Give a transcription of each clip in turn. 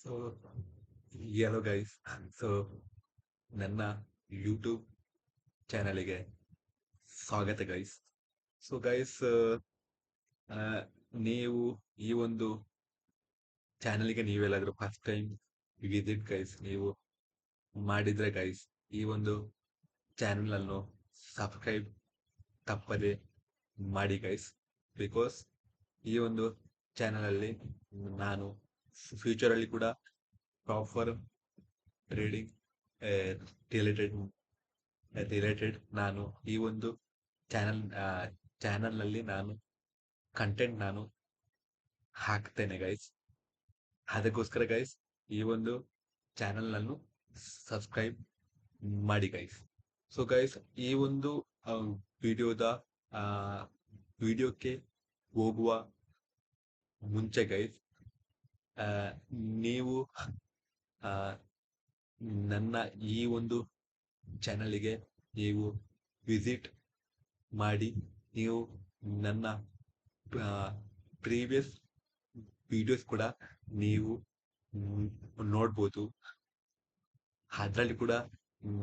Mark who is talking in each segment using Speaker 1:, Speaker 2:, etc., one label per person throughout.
Speaker 1: So hello guys. So ನನ್ನ YouTube ಚಾನಲಿಗೆ ಸ್ವಾಗತ guys. So guys, ನೀವು ಈ ಒಂದು ಚಾನಲ್ಗೆ ನೀವೆಲ್ಲಾದ್ರೂ ಫಸ್ಟ್ ಟೈಮ್ ವಿಸಿಟ್ ಗೈಸ್ ನೀವು ಮಾಡಿದ್ರೆ ಗೈಸ್, ಈ ಒಂದು ಚಾನಲ್ ಅನ್ನು ಸಬ್ಸ್ಕ್ರೈಬ್ ತಪ್ಪದೆ ಮಾಡಿ ಗೈಸ್. ಬಿಕಾಸ್ ಈ ಒಂದು ಚಾನಲ್ ಅಲ್ಲಿ ನಾನು ಫ್ಯೂಚರ್ ಅಲ್ಲಿ ಕೂಡ ಪ್ರಾಪರ್ ಟ್ರೇಡಿಂಗ್ ರಿಲೇಟೆಡ್ ನಾನು ಈ ಒಂದು ಚಾನಲ್ ನಲ್ಲಿ ನಾನು ಕಂಟೆಂಟ್ ನಾನು ಹಾಕ್ತೇನೆ ಗೈಸ್. ಅದಕ್ಕೋಸ್ಕರ ಗೈಸ್, ಈ ಒಂದು ಚಾನಲ್ ಅನ್ನು ಸಬ್ಸ್ಕ್ರೈಬ್ ಮಾಡಿ ಗೈಸ್. ಸೊ ಗೈಸ್, ಈ ಒಂದು ವಿಡಿಯೋದ ವಿಡಿಯೋಕ್ಕೆ ಹೋಗುವ ಮುಂಚೆ ಗೈಸ್, ನೀವು ಆ, ನನ್ನ ಈ ಒಂದು ಚಾನಲ್ಗೆ ನೀವು ವಿಸಿಟ್ ಮಾಡಿ ನೀವು ನನ್ನ ಪ್ರೀವಿಯಸ್ ವಿಡಿಯೋಸ್ ಕೂಡ ನೀವು ನೋಡ್ಬೋದು. ಅದರಲ್ಲಿ ಕೂಡ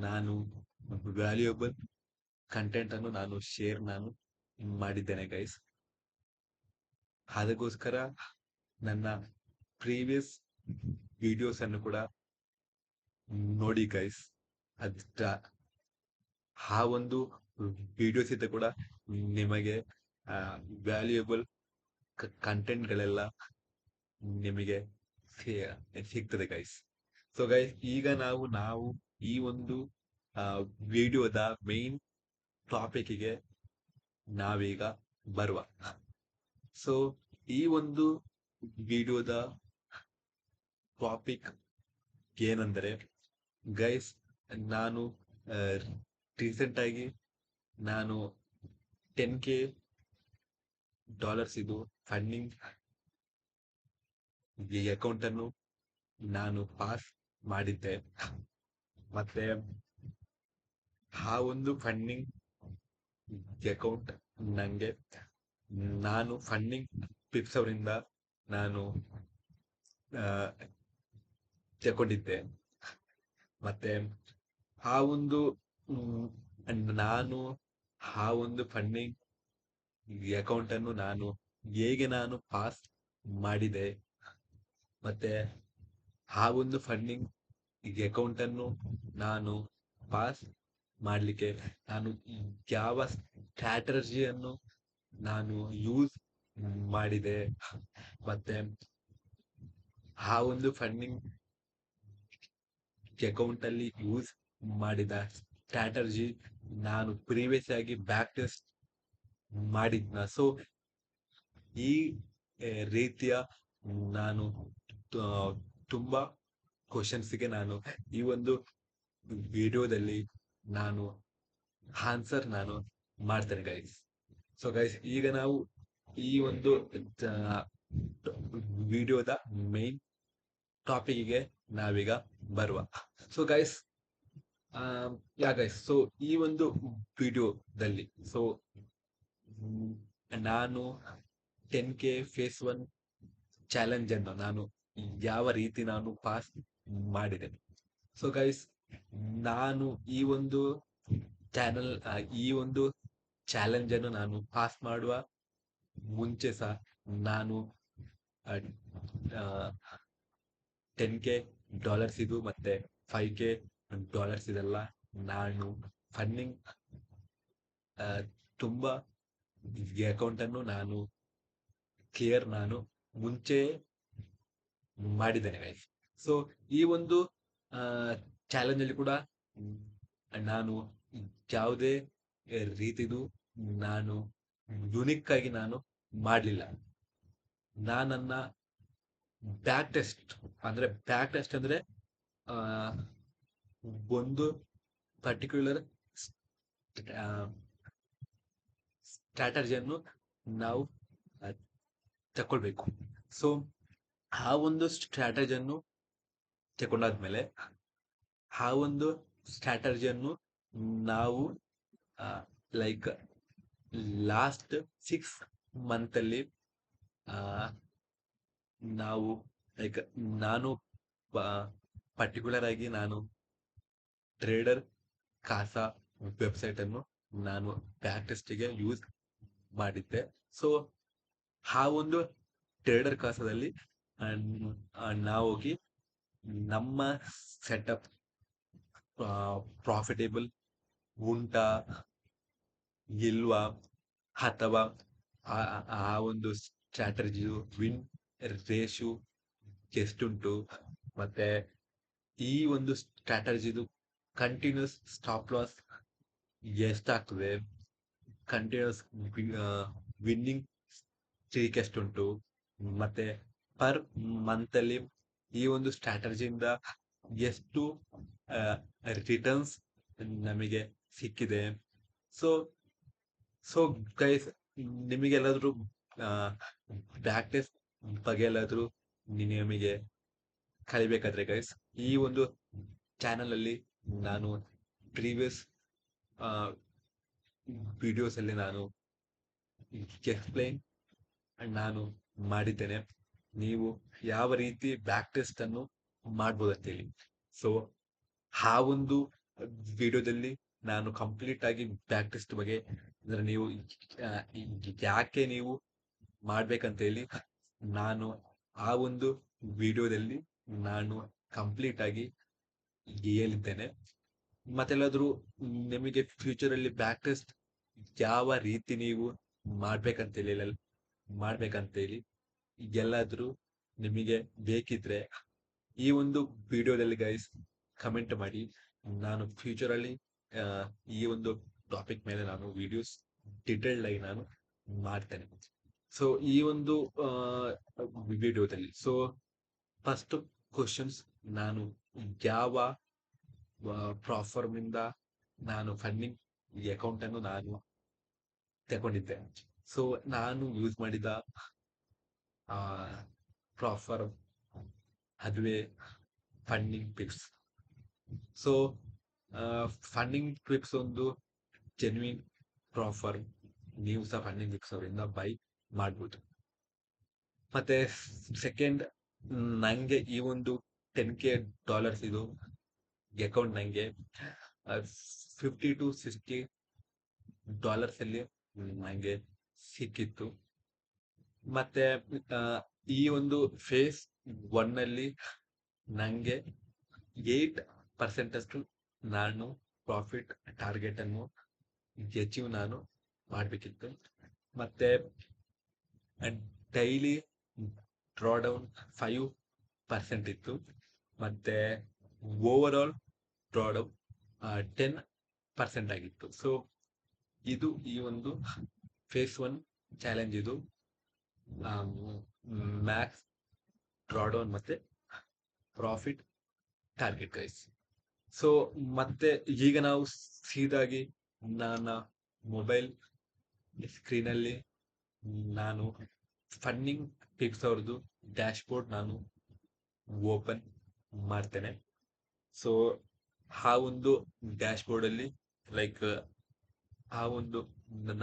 Speaker 1: ನಾನು ವ್ಯಾಲ್ಯೂಯಬಲ್ ಕಂಟೆಂಟ್ ಅನ್ನು ನಾನು ಶೇರ್ ಮಾಡಿದ್ದೇನೆ ಗೈಸ್. ಅದಕ್ಕೋಸ್ಕರ ನನ್ನ ಪ್ರೀವಿಯಸ್ ವಿಡಿಯೋಸ್ ಅನ್ನು ಕೂಡ ನೋಡಿ ಗೈಸ್. ಅದ ಆ ಒಂದು ವಿಡಿಯೋಸ್ ಇದ್ದ ಕೂಡ ನಿಮಗೆ ವ್ಯಾಲ್ಯೂಯಬಲ್ ಕಂಟೆಂಟ್ಗಳೆಲ್ಲ ನಿಮಗೆ ಸಿಗ್ತದೆ ಗೈಸ್. ಸೊ ಗೈಸ್, ಈಗ ನಾವು ಈ ಒಂದು ವಿಡಿಯೋದ ಮೇನ್ ಟಾಪಿಕ್ಗೆ ನಾವೀಗ ಬರುವ. ಸೊ ಈ ಒಂದು ವಿಡಿಯೋದ ಟಾಪಿಕ್ ಏನಂದರೆ ಗೈಸ್, ನಾನು ರೀಸೆಂಟ್ ಆಗಿ ನಾನು $10K ಇದು ಫಂಡಿಂಗ್ ಅಕೌಂಟ್ ಅನ್ನು ನಾನು ಪಾಸ್ ಮಾಡಿದ್ದೆ. ಮತ್ತೆ ಆ ಒಂದು ಫಂಡಿಂಗ್ ಅಕೌಂಟ್ ನಂಗೆ ನಾನು ಫಂಡಿಂಗ್ ಪಿಪ್ಸ್ ಅವರಿಂದ ನಾನು ತಗೊಂಡಿದ್ದೆ. ಮತ್ತೆ ಆ ಒಂದು ನಾನು ಆ ಒಂದು ಫಂಡಿಂಗ್ ಅಕೌಂಟ್ ಅನ್ನು ನಾನು ಹೇಗೆ ನಾನು ಪಾಸ್ ಮಾಡಿದೆ, ಮತ್ತೆ ಆ ಒಂದು ಫಂಡಿಂಗ್ ಅಕೌಂಟ್ ಅನ್ನು ನಾನು ಪಾಸ್ ಮಾಡಲಿಕ್ಕೆ ನಾನು ಯಾವ ಸ್ಟ್ರಾಟಜಿಯನ್ನು ನಾನು ಯೂಸ್ ಮಾಡಿದೆ, ಮತ್ತೆ ಆ ಒಂದು ಫಂಡಿಂಗ್ ಅಕೌಂಟ್ ಅಲ್ಲಿ ಯೂಸ್ ಮಾಡಿದ ಸ್ಟ್ರಾಟಜಿ ನಾನು ಪ್ರೀವಿಯಸ್ ಆಗಿ ಬ್ಯಾಕ್ ಟೆಸ್ಟ್ ಮಾಡಿದ್ನ. ಸೊ ಈ ರೀತಿಯ ನಾನು ತುಂಬಾ ಕ್ವಶನ್ಸ್ಗೆ ನಾನು ಈ ಒಂದು ವಿಡಿಯೋದಲ್ಲಿ ನಾನು ಆನ್ಸರ್ ನಾನು ಮಾಡ್ತೇನೆ ಗೈಸ್. ಸೊ ಗೈಸ್, ಈಗ ನಾವು ಈ ಒಂದು ವಿಡಿಯೋದ ಮೇನ್ ಟಾಪಿಕ್ಗೆ ನಾವೀಗ ಬರುವ. ಸೊ ಗೈಸ್, ಗೈಸ್, ಸೊ ಈ ಒಂದು ವಿಡಿಯೋದಲ್ಲಿ ಸೊ ನಾನು 10K ಫೇಸ್ 1 ಚಾಲೆಂಜ್ ಅನ್ನು ನಾನು ಯಾವ ರೀತಿ ನಾನು ಪಾಸ್ ಮಾಡಿದೆ. ಸೊ ಗೈಸ್, ನಾನು ಈ ಒಂದು ಈ ಒಂದು ಚಾಲೆಂಜ್ ಅನ್ನು ನಾನು ಪಾಸ್ ಮಾಡುವ ಮುಂಚೆ ಸಹ ನಾನು $10K ಇದು ಮತ್ತೆ $5K ಇದೆಲ್ಲ ನಾನು ಫಂಡಿಂಗ್ ತುಂಬಾ ಅಕೌಂಟ್ ಅನ್ನು ನಾನು ಕ್ಲಿಯರ್ ನಾನು ಮುಂಚೆ ಮಾಡಿದ್ದೇನೆ ಗೈಸ್. ಸೊ ಈ ಒಂದು ಚಾಲೆಂಜ್ ಅಲ್ಲಿ ಕೂಡ ನಾನು ಯಾವುದೇ ರೀತಿದು ನಾನು ಯುನಿಕ್ ಆಗಿ ನಾನು ಮಾಡಲಿಲ್ಲ. ನನ್ನ ಬ್ಯಾಕ್ ಟೆಸ್ಟ್ ಅಂದ್ರೆ ಒಂದು ಪರ್ಟಿಕ್ಯುಲರ್ ಸ್ಟ್ರಾಟಜಿಯನ್ನು ನಾವು ತಕೊಳ್ಬೇಕು. ಸೊ ಆ ಒಂದು ಸ್ಟ್ರಾಟಜಿಯನ್ನು ತಗೊಂಡಾದ್ಮೇಲೆ ಆ ಒಂದು ಸ್ಟ್ರಾಟಜಿಯನ್ನು ನಾವು ಲೈಕ್ ಲಾಸ್ಟ್ 6 ಮಂತ್ ಅಲ್ಲಿ ನಾವು ಲೈಕ್ ನಾನು ಪರ್ಟಿಕ್ಯುಲರ್ ಆಗಿ ನಾನು ಟ್ರೇಡರ್ ಕಾಸಾ ವೆಬ್ಸೈಟ್ ಅನ್ನು ನಾನು ಬ್ಯಾಕ್ ಟೆಸ್ಟಿಗೆ ಯೂಸ್ ಮಾಡಿದ್ದೆ. ಸೊ ಆ ಒಂದು ಟ್ರೇಡರ್ ಕಾಸಾದಲ್ಲಿ ನಾವು ಹೋಗಿ ನಮ್ಮ ಸೆಟಪ್ ಪ್ರಾಫಿಟೇಬಲ್ ಉಂಟಾ ಇಲ್ವಾ, ಅಥವಾ ಆ ಆ ಒಂದು ಸ್ಟ್ರಾಟಜಿಯು ವಿನ್ ರೇಷು ಎಷ್ಟುಂಟು, ಮತ್ತೆ ಈ ಒಂದು ಸ್ಟ್ರಾಟಜಿದು ಕಂಟಿನ್ಯೂಸ್ ಸ್ಟಾಪ್ ಲಾಸ್ ಎಷ್ಟಾಗ್ತದೆ, ಕಂಟಿನ್ಯೂಸ್ ವಿನ್ನಿಂಗ್ ಸ್ಟ್ರೀಕ್ ಎಷ್ಟುಂಟು, ಮತ್ತೆ ಪರ್ ಮಂತ್ ಅಲ್ಲಿ ಈ ಒಂದು ಸ್ಟ್ರಾಟಜಿಯಿಂದ ಎಷ್ಟು ರಿಟರ್ನ್ಸ್ ನಮಗೆ ಸಿಕ್ಕಿದೆ. ಸೊ ಸೊ ಗೈಸ್, ನಿಮಗೆಲ್ಲಾದ್ರೂ ಬ್ಯಾಕ್ ಟೆಸ್ಟ್ ಬಗ್ಗೆ ಎಲ್ಲಾದ್ರೂ ನಿಮಗೆ ಕಲಿಬೇಕಾದ್ರೆ ಗೈಸ್, ಈ ಒಂದು ಚಾನಲ್ ಅಲ್ಲಿ ನಾನು ಪ್ರೀವಿಯಸ್ ವಿಡಿಯೋಸ್ ಅಲ್ಲಿ ನಾನು ಎಕ್ಸ್ಪ್ಲೈನ್ ನಾನು ಮಾಡಿದ್ದೇನೆ. ನೀವು ಯಾವ ರೀತಿ ಬ್ಯಾಕ್ ಟೆಸ್ಟ್ ಅನ್ನು ಮಾಡ್ಬೋದು ಅಂತೇಳಿ. ಸೊ ಆ ಒಂದು ವಿಡಿಯೋದಲ್ಲಿ ನಾನು ಕಂಪ್ಲೀಟ್ ಆಗಿ ಬ್ಯಾಕ್ ಟೆಸ್ಟ್ ಬಗ್ಗೆ, ಅಂದ್ರೆ ನೀವು ಯಾಕೆ ನೀವು ಮಾಡ್ಬೇಕಂತ ಹೇಳಿ ನಾನು ಆ ಒಂದು ವಿಡಿಯೋದಲ್ಲಿ ನಾನು ಕಂಪ್ಲೀಟ್ ಆಗಿ ಹೇಳಿದ್ದೇನೆ. ಮತ್ತೆಲ್ಲಾದ್ರೂ ನಿಮಗೆ ಫ್ಯೂಚರ್ ಅಲ್ಲಿ ಬ್ಯಾಕ್ ಟೆಸ್ಟ್ ಯಾವ ರೀತಿ ನೀವು ಮಾಡ್ಬೇಕಂತೇಳಿ ಎಲ್ಲಾದ್ರೂ ನಿಮಗೆ ಬೇಕಿದ್ರೆ ಈ ಒಂದು ವಿಡಿಯೋದಲ್ಲಿ ಗೈಸ್ ಕಮೆಂಟ್ ಮಾಡಿ. ನಾನು ಫ್ಯೂಚರ್ ಅಲ್ಲಿ ಈ ಒಂದು ಟಾಪಿಕ್ ಮೇಲೆ ನಾನು ವಿಡಿಯೋಸ್ ಡಿಟೇಲ್ಡ್ ಆಗಿ ನಾನು ಮಾಡ್ತೇನೆ. ಸೊ ಈ ಒಂದು ವಿಡಿಯೋದಲ್ಲಿ ಫಸ್ಟ್ ಕ್ವಶನ್ಸ್, ನಾನು ಯಾವ ಪ್ರಾಫರ್ಮ್ ಇಂದ ನಾನು ಫಂಡಿಂಗ್ ಅಕೌಂಟ್ ಅನ್ನು ನಾನು ತಗೊಂಡಿದ್ದೆ. ಸೊ ನಾನು ಯೂಸ್ ಮಾಡಿದ ಪ್ರಾಫರ್ಮ್ ಅದುವೇ ಫಂಡಿಂಗ್ ಪಿಪ್ಸ್. ಸೊ ಫಂಡಿಂಗ್ ಪಿಪ್ಸ್ ಒಂದು ಜೆನ್ಯೂನ್ ಪ್ರಾಫರ್ಮ್, ನೀವು ಸಹ ಫಂಡಿಂಗ್ ಪಿಪ್ಸ್ ಅವರಿಂದ ಬೈ ಮಾಡ್ಬೋದು. ಮತ್ತೆ ಸೆಕೆಂಡ್, ನಂಗೆ ಈ ಒಂದು $10K ಇದು ಅಕೌಂಟ್ ನಂಗೆ $50 to $60 ಅಲ್ಲಿ ನಂಗೆ ಸಿಕ್ಕಿತ್ತು. ಮತ್ತೆ ಈ ಒಂದು ಫೇಸ್ 1 ಅಲ್ಲಿ ನಂಗೆ 8% ಅಷ್ಟು ನಾನು ಪ್ರಾಫಿಟ್ ಟಾರ್ಗೆಟ್ ಅನ್ನು ಅಚೀವ್ ನಾನು ಮಾಡ್ಬೇಕಿತ್ತು. ಮತ್ತೆ ಡೈಲಿ ಡ್ರಾಡೌನ್ 5% ಇತ್ತು. ಮತ್ತೆ ಓವರ್ ಆಲ್ ಡ್ರಾಡೌನ್ 10% ಆಗಿತ್ತು. ಸೊ ಇದು ಈ ಒಂದು ಫೇಸ್ 1 ಚಾಲೆಂಜ್, ಇದು ಮ್ಯಾಕ್ಸ್ ಡ್ರಾಡೌನ್ ಮತ್ತೆ ಪ್ರಾಫಿಟ್ ಟಾರ್ಗೆಟ್ ಗೈಸ್. ಸೊ ಮತ್ತೆ ಈಗ ನಾವು ಸೀದಾಗಿ ನನ್ನ ಮೊಬೈಲ್ ಸ್ಕ್ರೀನ್ ಅಲ್ಲಿ ನಾನು ಫಂಡಿಂಗ್ ಪಿಪ್ಸ್ ಅವ್ರದ್ದು ಡ್ಯಾಶ್ ಬೋರ್ಡ್ ನಾನು ಓಪನ್ ಮಾಡ್ತೇನೆ. ಸೊ ಆ ಒಂದು ಡ್ಯಾಶ್ ಬೋರ್ಡ್ ಅಲ್ಲಿ ಲೈಕ್ ಆ ಒಂದು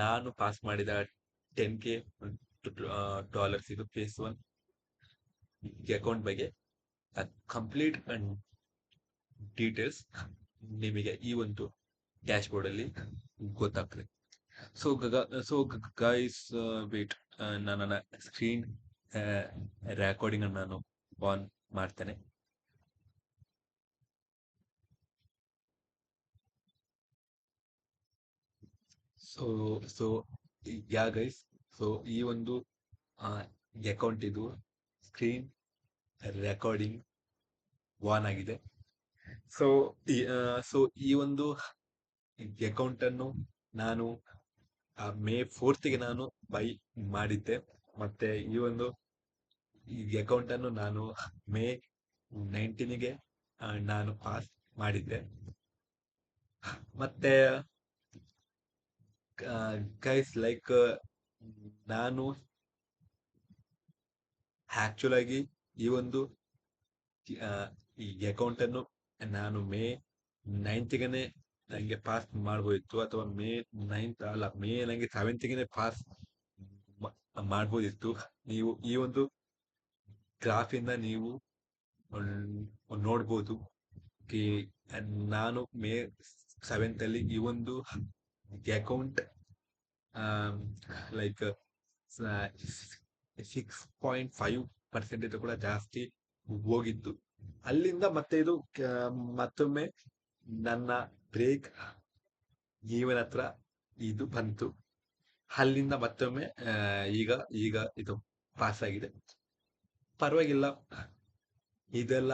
Speaker 1: ನಾನು ಪಾಸ್ ಮಾಡಿದ $10K ಇದು ಫೇಸ್ 1 ಅಕೌಂಟ್ ಬಗ್ಗೆ ಕಂಪ್ಲೀಟ್ ಡೀಟೇಲ್ಸ್ ನಿಮಗೆ ಈ ಒಂದು ಡ್ಯಾಶ್ ಬೋರ್ಡ್ ಅಲ್ಲಿ ಗೊತ್ತಾಗ್ತದೆ. ಸೊ ಗೈಸ್ ವೇಟ್, ನನ್ನ ಸ್ಕ್ರೀನ್ ರೆಕಾರ್ಡಿಂಗ್ ಅನ್ನು ನಾನು ಆನ್ ಮಾಡ್ತೇನೆ. ಸೊ ಯಾ ಗೈಸ್, ಸೊ ಈ ಒಂದು ಅಕೌಂಟ್ ಇದು ಸ್ಕ್ರೀನ್ ರೆಕಾರ್ಡಿಂಗ್ ಆನ್ ಆಗಿದೆ. ಸೊ ಈ ಒಂದು ಅಕೌಂಟ್ ಅನ್ನು ನಾನು May 4th ನಾನು ಬೈ ಮಾಡಿದ್ದೆ. ಮತ್ತೆ ಈ ಒಂದು ಅಕೌಂಟ್ ಅನ್ನು ನಾನು May 19ಗೆ ನಾನು ಪಾಸ್ ಮಾಡಿದ್ದೆ. ಮತ್ತೆ ಗೈಸ್ ಲೈಕ್ ನಾನು ಆಕ್ಚುಲ್ ಆಗಿ ಈ ಒಂದು ಅಕೌಂಟ್ ಅನ್ನು ನಾನು May 9ಗೆ ನಂಗೆ ಪಾಸ್ ಮಾಡ್ಬೋದಿತ್ತು, ಅಥವಾ May 9th ಅಲ್ಲ, ನಂಗೆ 7th ಪಾಸ್ ಮಾಡ್ಬೋದಿತ್ತು. ನೀವು ಈ ಒಂದು ಗ್ರಾಫ್ ಇಂದ ನೀವು ನೋಡ್ಬೋದು. ಕಿ ನಾನು ಮೇ 7th ಅಲ್ಲಿ ಈ ಒಂದು ಅಕೌಂಟ್ ಲೈಕ್ 6.5% ಕೂಡ ಜಾಸ್ತಿ ಹೋಗಿತ್ತು. ಅಲ್ಲಿಂದ ಮತ್ತೆ ಇದು ಮತ್ತೊಮ್ಮೆ ನನ್ನ ಬ್ರೇಕ್ ಈವನ್ ಹತ್ರ ಇದು ಬಂತು. ಅಲ್ಲಿಂದ ಮತ್ತೊಮ್ಮೆ ಈಗ ಈಗ ಇದು ಪಾಸ್ ಆಗಿದೆ. ಪರವಾಗಿಲ್ಲ, ಇದೆಲ್ಲ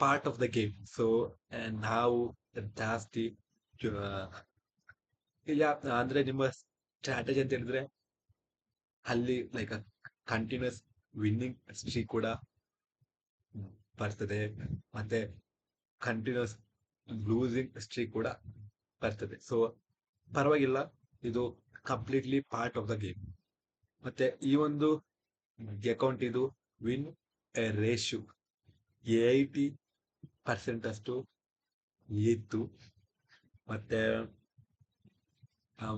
Speaker 1: part of the game. So ನಾವು ಜಾಸ್ತಿ ಇಲ್ಲ ಅಂದ್ರೆ ನಿಮ್ಮ ಸ್ಟ್ರಾಟಜಿ ಅಂತ ಹೇಳಿದ್ರೆ ಅಲ್ಲಿ ಲೈಕ್ ಕಂಟಿನ್ಯೂಸ್ ವಿನ್ನಿಂಗ್ ಸ್ಟ್ರೀಕ್ ಕೂಡ ಬರ್ತದೆ, ಮತ್ತೆ ಕಂಟಿನ್ಯೂಸ್ ಲೂಸಿಂಗ್ ಸ್ಟ್ರೀಕ್ ಕೂಡ ಬರ್ತದೆ. ಸೊ ಪರವಾಗಿಲ್ಲ, ಇದು completely part of the game. ಮತ್ತೆ ಈ ಒಂದು ಅಕೌಂಟ್ ಇದು ವಿನ್ ರೇಷಿಯೋ 80% ಅಷ್ಟು ಇತ್ತು. ಮತ್ತೆ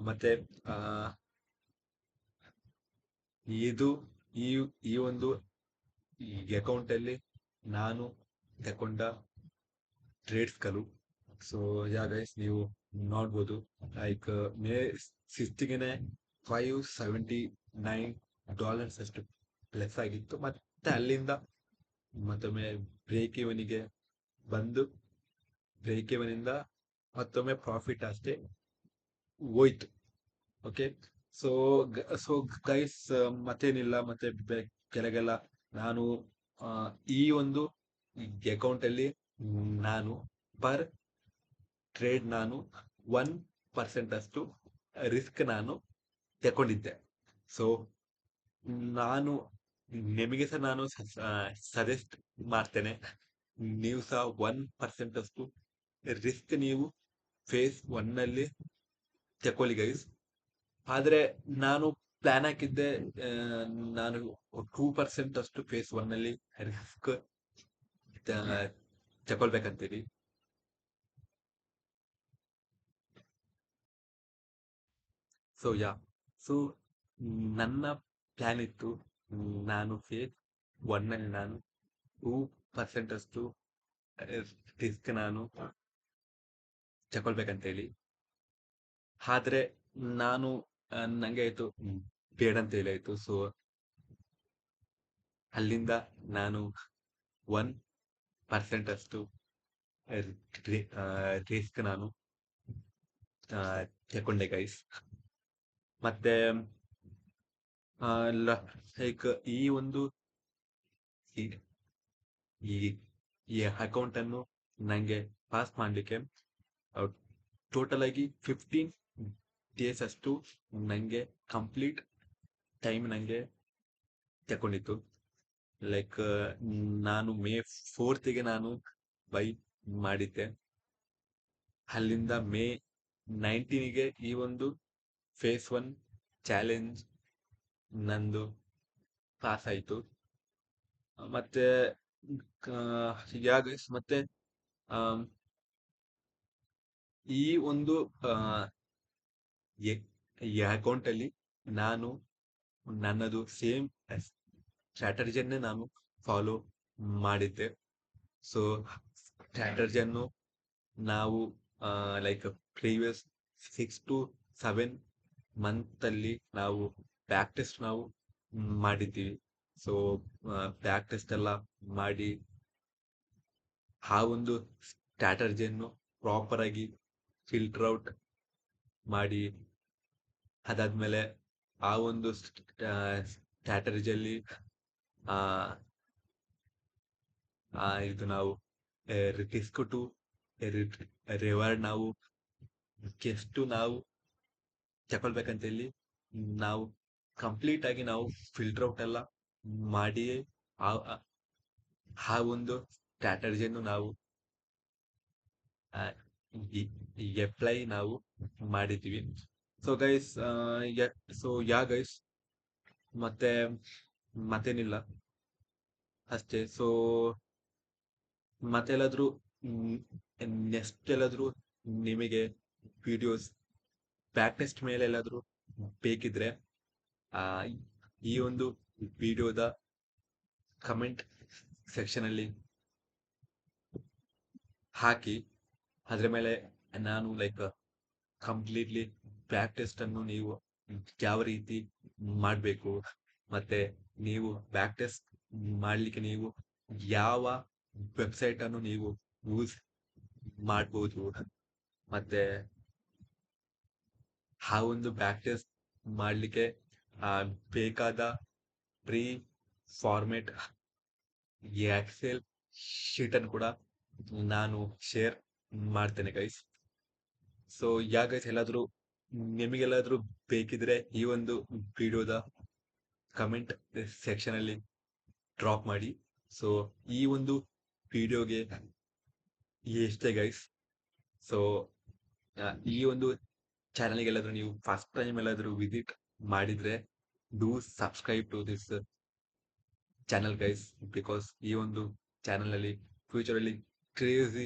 Speaker 1: ಮತ್ತೆ ಇದು ಈ ಈ ಒಂದು ಅಕೌಂಟ್ ಅಲ್ಲಿ ನಾನು ತಕೊಂಡ ಟ್ರೇಡ್ಸ್ಗಳು. ಸೊ ಗೈಸ್, ನೀವು ನೋಡ್ಬೋದು ಲೈಕ್ ಮೇ 6ಗೆನೆ $579 ಅಷ್ಟು ಪ್ಲಸ್ ಆಗಿತ್ತು. ಮತ್ತೆ ಅಲ್ಲಿಂದ ಮತ್ತೊಮ್ಮೆ ಬ್ರೇಕ್ ಇವನಿಗೆ ಬಂದು ಬ್ರೇಕ್ ಇವನಿಂದ ಮತ್ತೊಮ್ಮೆ ಪ್ರಾಫಿಟ್ ಅಷ್ಟೇ ಹೋಯ್ತು. ಓಕೆ, ಸೊ ಸೊ ಗೈಸ್, ಮತ್ತೇನಿಲ್ಲ. ಮತ್ತೆ ಕೆಳಗೆಲ್ಲ ನಾನು ಈ ಒಂದು ಅಕೌಂಟ್ ಅಲ್ಲಿ ನಾನು ಪರ್ ಟ್ರೇಡ್ ನಾನು 1% ಅಷ್ಟು ರಿಸ್ಕ್ ನಾನು ತಗೊಂಡಿದ್ದೆ. ಸೊ ನಾನು ನಿಮಗೆ ಸಹ ನಾನು ಸಜೆಸ್ಟ್ ಮಾಡ್ತೇನೆ, ನೀವು ಸಹ 1% ಅಷ್ಟು ರಿಸ್ಕ್ ನೀವು ಫೇಸ್ 1 ಅಲ್ಲಿ ತಕೊಳ್ಳಿ ಗೈಸ್. ಆದ್ರೆ ನಾನು ಪ್ಲಾನ್ ಹಾಕಿದ್ದೆ, ನಾನು 2% ಅಷ್ಟು ಫೇಸ್ 1 ಅಲ್ಲಿ ರಿಸ್ಕ್ ತಗೊಳ್ಬೇಕಂತೀರಿ. ಸೊ ಸೊ ನನ್ನ ಪ್ಲಾನ್ ಇತ್ತು, ನಾನು ಫೇಸ್ 1 ಅಲ್ಲಿ ನಾನು 2% ಅಷ್ಟು ರಿಸ್ಕ್ ನಾನು ತಗೊಳ್ಬೇಕಂತೇಳಿ. ಆದ್ರೆ ನಾನು ನಂಗೆ ಆಯ್ತು ಬೇಡ ಅಂತ ಹೇಳಿ ಆಯ್ತು. ಸೊ ಅಲ್ಲಿಂದ ನಾನು 1% ಅಷ್ಟು ರಿಸ್ಕ್ ನಾನು ತಗೊಂಡೆ ಗೈಸ್. ಮತ್ತೆ ಲೈಕ್ ಈ ಒಂದು ಈ ಅಕೌಂಟ್ ಅನ್ನು ನಂಗೆ ಪಾಸ್ ಮಾಡ್ಲಿಕ್ಕೆ ಟೋಟಲ್ ಆಗಿ 15 ಡೇಸ್ ಅಷ್ಟು ನಂಗೆ ಕಂಪ್ಲೀಟ್ ಟೈಮ್ ನಂಗೆ ತಗೊಂಡಿತ್ತು. ಲೈಕ್ ನಾನು ಮೇ 4th ನಾನು ಬೈ ಮಾಡಿದ್ದೆ. ಅಲ್ಲಿಂದ ಮೇ 19ಗೆ ಈ ಒಂದು ಫೇಸ್ 1 ಚಾಲೆಂಜ್ ನಂದು ಪಾಸ್ ಆಯ್ತು. ಮತ್ತೆ ಮತ್ತೆ ಈ ಒಂದು ಈ ಅಕೌಂಟ್ ಅಲ್ಲಿ ನಾನು ನನ್ನದು ಸೇಮ್ ಸ್ಟ್ರಾಟಜಿಯನ್ನೇ ನಾನು ಫಾಲೋ ಮಾಡಿದ್ದೆ. ಸೊ ಸ್ಟ್ರಾಟಜಿಯನ್ನು ನಾವು ಲೈಕ್ ಪ್ರೀವಿಯಸ್ 6 to 7 ಮಂತ್ ಅಲ್ಲಿ ನಾವು ಬ್ಯಾಕ್ ಟೆಸ್ಟ್ ನಾವು ಮಾಡಿದ್ದೀವಿ. ಸೊ ಬ್ಯಾಕ್ ಟೆಸ್ಟ್ ಎಲ್ಲ ಮಾಡಿ ಆ ಒಂದು ಸ್ಟ್ರಾಟಜಿಯನ್ನು ಪ್ರಾಪರ್ ಆಗಿ ಫಿಲ್ಟರ್ ಔಟ್ ಮಾಡಿ, ಅದಾದ್ಮೇಲೆ ಆ ಒಂದು ಸ್ಟ್ರಾಟಜಿಯಲ್ಲಿ ಇದು ನಾವು ರಿಸ್ಕ್ ಟು ರಿವಾರ್ಡ್ ನಾವು ಎಷ್ಟು ನಾವು ತಗೊಳ್ಬೇಕಂತೇಳಿ ನಾವು ಕಂಪ್ಲೀಟ್ ಆಗಿ ನಾವು ಫಿಲ್ಟರ್ ಔಟ್ ಎಲ್ಲ ಮಾಡಿ ಆ ಒಂದು ಸ್ಟ್ರಾಟಜಿಯನ್ನು ನಾವು ಅಪ್ಲೈ ನಾವು ಮಾಡಿದ್ದೀವಿ. ಸೊ ಗೈಸ್, ಗೈಸ್, ಮತ್ತೇನಿಲ್ಲ ಅಷ್ಟೇ. ಸೊ ಮತ್ತೆಲ್ಲಾದ್ರೂ ನೆಕ್ಸ್ಟ್ ಎಲ್ಲಾದ್ರೂ ನಿಮಗೆ ವಿಡಿಯೋಸ್ ಬ್ಯಾಕ್ ಟೆಸ್ಟ್ ಮೇಲೆ ಎಲ್ಲಾದ್ರೂ ಬೇಕಿದ್ರೆ ಈ ಒಂದು ವಿಡಿಯೋದ ಕಮೆಂಟ್ ಸೆಕ್ಷನ್ ಅಲ್ಲಿ ಹಾಕಿ ಅದ್ರ ಮೇಲೆ ನಾನು ಲೈಕ್ ಕಂಪ್ಲೀಟ್ಲಿ ಬ್ಯಾಕ್ ಟೆಸ್ಟ್ ಅನ್ನು ನೀವು ಯಾವ ರೀತಿ ಮಾಡಬೇಕು, ಮತ್ತೆ ನೀವು ಬ್ಯಾಕ್ ಟೆಸ್ಟ್ ಮಾಡ್ಲಿಕ್ಕೆ ನೀವು ಯಾವ ವೆಬ್ಸೈಟ್ ಅನ್ನು ನೀವು ಯೂಸ್ ಮಾಡ್ಬೋದು, ಮತ್ತೆ ಆ ಒಂದು ಬ್ಯಾಕ್ ಟೆಸ್ಟ್ ಮಾಡ್ಲಿಕ್ಕೆ ಬೇಕಾದ ಪ್ರೀ ಫಾರ್ಮೆಟ್ ಎಕ್ಸೆಲ್ ಶೀಟ್ ಅನ್ನು ಕೂಡ ನಾನು ಶೇರ್ ಮಾಡ್ತೇನೆ ಗೈಸ್. ಸೊ ಗೈಸ್ ಎಲ್ಲಾದ್ರೂ ನಿಮಗೆಲ್ಲಾದ್ರೂ ಬೇಕಿದ್ರೆ ಈ ಒಂದು ವಿಡಿಯೋದ ಕಮೆಂಟ್ ಸೆಕ್ಷನ್ ಅಲ್ಲಿ ಡ್ರಾಪ್ ಮಾಡಿ. ಸೊ ಈ ಒಂದು ವಿಡಿಯೋಗೆ ಎಷ್ಟೇ ಗೈಸ್. ಸೊ ಈ ಒಂದು ಚಾನಲ್ಗೆ ಎಲ್ಲಾದ್ರೂ ನೀವು ಫಸ್ಟ್ ಟೈಮ್ ಎಲ್ಲಾದ್ರೂ ವಿಸಿಟ್ ಮಾಡಿದ್ರೆ do subscribe to this channel guys, because ಈ ಒಂದು ಚಾನಲ್ ಅಲ್ಲಿ ಫ್ಯೂಚರ್ ಅಲ್ಲಿ ಕ್ರೇಜಿ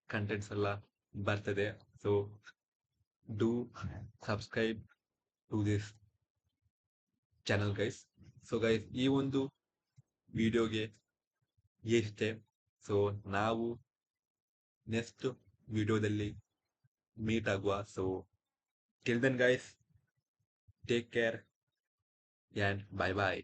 Speaker 1: ಕಂಟೆಂಟ್ಸ್ ಎಲ್ಲ ಬರ್ತದೆ. So do subscribe to this channel guys. So guys ಈ ಒಂದು ವಿಡಿಯೋಗೆ ಎಷ್ಟೇ. ಸೊ ನಾವು ನೆಕ್ಸ್ಟ್ ವಿಡಿಯೋದಲ್ಲಿ ಮೀಟ್ ಆಗುವ. So till then guys, take care and bye bye.